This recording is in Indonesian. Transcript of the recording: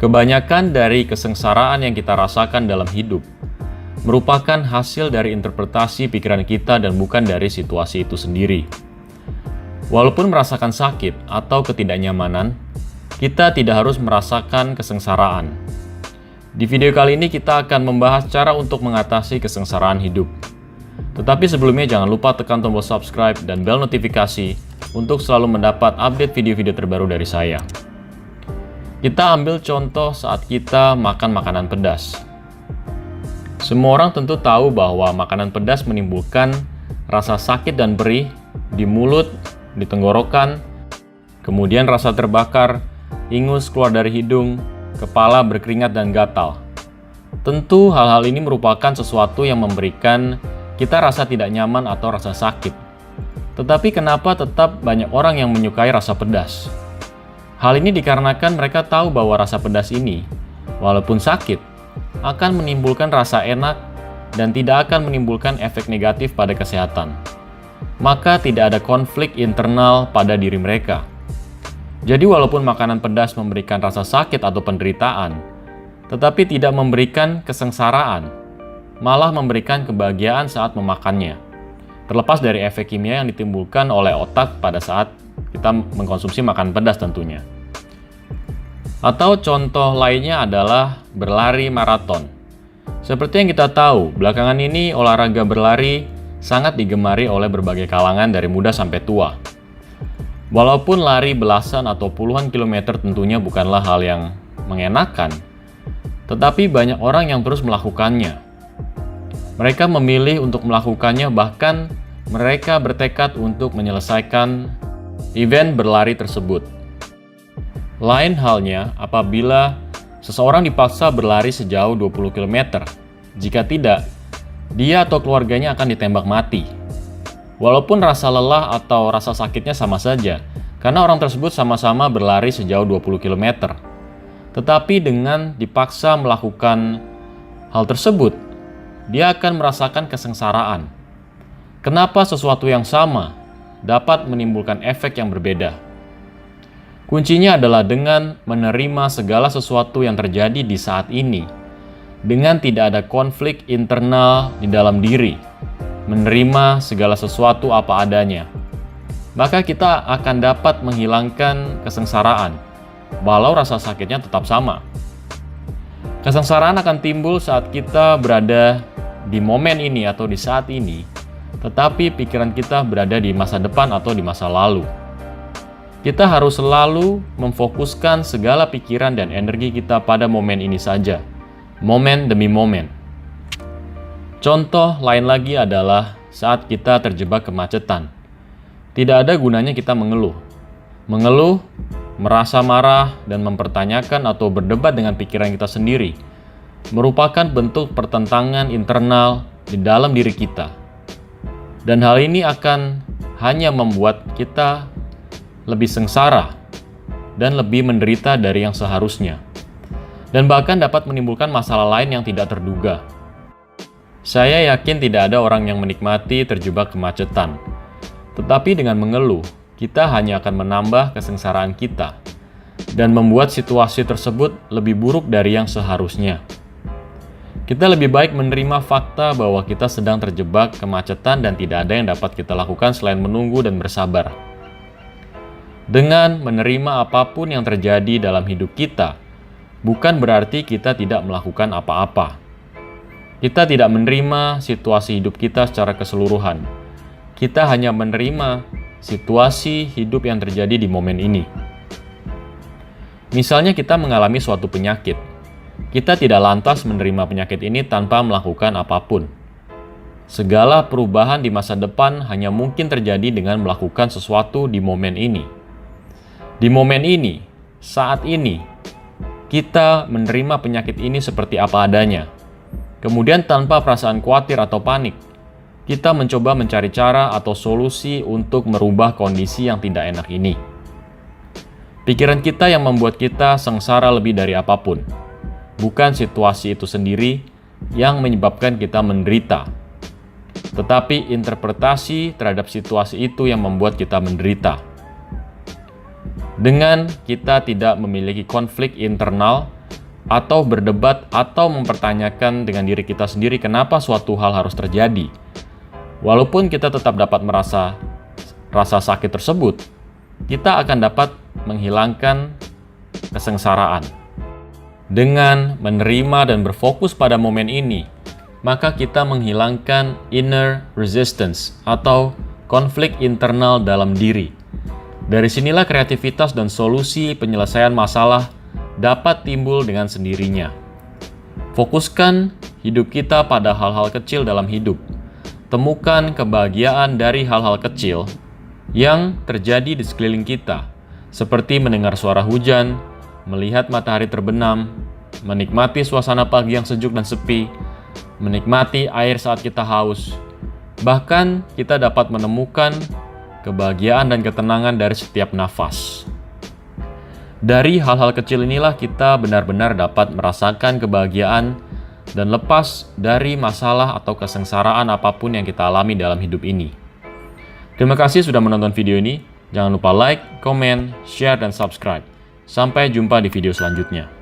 Kebanyakan dari kesengsaraan yang kita rasakan dalam hidup merupakan hasil dari interpretasi pikiran kita dan bukan dari situasi itu sendiri. Walaupun merasakan sakit atau ketidaknyamanan, kita tidak harus merasakan kesengsaraan. Di video kali ini kita akan membahas cara untuk mengatasi kesengsaraan hidup. Tetapi sebelumnya jangan lupa tekan tombol subscribe dan bel notifikasi untuk selalu mendapat update video-video terbaru dari saya. Kita ambil contoh saat kita makan makanan pedas. Semua orang tentu tahu bahwa makanan pedas menimbulkan rasa sakit dan perih di mulut, di tenggorokan, kemudian rasa terbakar, ingus keluar dari hidung, kepala berkeringat dan gatal. Tentu hal-hal ini merupakan sesuatu yang memberikan kita rasa tidak nyaman atau rasa sakit. Tetapi kenapa tetap banyak orang yang menyukai rasa pedas? Hal ini dikarenakan mereka tahu bahwa rasa pedas ini, walaupun sakit, akan menimbulkan rasa enak dan tidak akan menimbulkan efek negatif pada kesehatan. Maka tidak ada konflik internal pada diri mereka. Jadi walaupun makanan pedas memberikan rasa sakit atau penderitaan, tetapi tidak memberikan kesengsaraan, malah memberikan kebahagiaan saat memakannya. Terlepas dari efek kimia yang ditimbulkan oleh otak pada saat kita mengkonsumsi makanan pedas tentunya. Atau contoh lainnya adalah berlari maraton. Seperti yang kita tahu, belakangan ini olahraga berlari sangat digemari oleh berbagai kalangan dari muda sampai tua. Walaupun lari belasan atau puluhan kilometer tentunya bukanlah hal yang mengenakan, tetapi banyak orang yang terus melakukannya. Mereka memilih untuk melakukannya, bahkan mereka bertekad untuk menyelesaikan event berlari tersebut. Lain halnya apabila seseorang dipaksa berlari sejauh 20 km. Jika tidak, dia atau keluarganya akan ditembak mati. Walaupun rasa lelah atau rasa sakitnya sama saja, karena orang tersebut sama-sama berlari sejauh 20 km. Tetapi dengan dipaksa melakukan hal tersebut, dia akan merasakan kesengsaraan. Kenapa sesuatu yang sama dapat menimbulkan efek yang berbeda? Kuncinya adalah dengan menerima segala sesuatu yang terjadi di saat ini, dengan tidak ada konflik internal di dalam diri, menerima segala sesuatu apa adanya. Maka kita akan dapat menghilangkan kesengsaraan, walau rasa sakitnya tetap sama. Kesengsaraan akan timbul saat kita berada di momen ini atau di saat ini, tetapi pikiran kita berada di masa depan atau di masa lalu. Kita harus selalu memfokuskan segala pikiran dan energi kita pada momen ini saja, momen demi momen. Contoh lain lagi adalah saat kita terjebak kemacetan. Tidak ada gunanya kita mengeluh. Mengeluh, merasa marah, dan mempertanyakan atau berdebat dengan pikiran kita sendiri merupakan bentuk pertentangan internal di dalam diri kita. Dan hal ini akan hanya membuat kita lebih sengsara dan lebih menderita dari yang seharusnya, dan bahkan dapat menimbulkan masalah lain yang tidak terduga. Saya yakin tidak ada orang yang menikmati terjebak kemacetan, tetapi dengan mengeluh, kita hanya akan menambah kesengsaraan kita dan membuat situasi tersebut lebih buruk dari yang seharusnya. Kita lebih baik menerima fakta bahwa kita sedang terjebak kemacetan dan tidak ada yang dapat kita lakukan selain menunggu dan bersabar. Dengan menerima apapun yang terjadi dalam hidup kita, bukan berarti kita tidak melakukan apa-apa. Kita tidak menerima situasi hidup kita secara keseluruhan. Kita hanya menerima situasi hidup yang terjadi di momen ini. Misalnya kita mengalami suatu penyakit. Kita tidak lantas menerima penyakit ini tanpa melakukan apapun. Segala perubahan di masa depan hanya mungkin terjadi dengan melakukan sesuatu di momen ini. Di momen ini, saat ini, kita menerima penyakit ini seperti apa adanya. Kemudian tanpa perasaan khawatir atau panik, kita mencoba mencari cara atau solusi untuk merubah kondisi yang tidak enak ini. Pikiran kita yang membuat kita sengsara lebih dari apapun. Bukan situasi itu sendiri yang menyebabkan kita menderita, tetapi interpretasi terhadap situasi itu yang membuat kita menderita. Dengan kita tidak memiliki konflik internal atau berdebat atau mempertanyakan dengan diri kita sendiri kenapa suatu hal harus terjadi. Walaupun kita tetap dapat merasa rasa sakit tersebut, kita akan dapat menghilangkan kesengsaraan. Dengan menerima dan berfokus pada momen ini, maka kita menghilangkan inner resistance atau konflik internal dalam diri. Dari sinilah kreativitas dan solusi penyelesaian masalah dapat timbul dengan sendirinya. Fokuskan hidup kita pada hal-hal kecil dalam hidup. Temukan kebahagiaan dari hal-hal kecil yang terjadi di sekeliling kita, seperti mendengar suara hujan, melihat matahari terbenam, menikmati suasana pagi yang sejuk dan sepi, menikmati air saat kita haus. Bahkan kita dapat menemukan kebahagiaan dan ketenangan dari setiap nafas. Dari hal-hal kecil inilah kita benar-benar dapat merasakan kebahagiaan dan lepas dari masalah atau kesengsaraan apapun yang kita alami dalam hidup ini. Terima kasih sudah menonton video ini. Jangan lupa like, komen, share, dan subscribe. Sampai jumpa di video selanjutnya.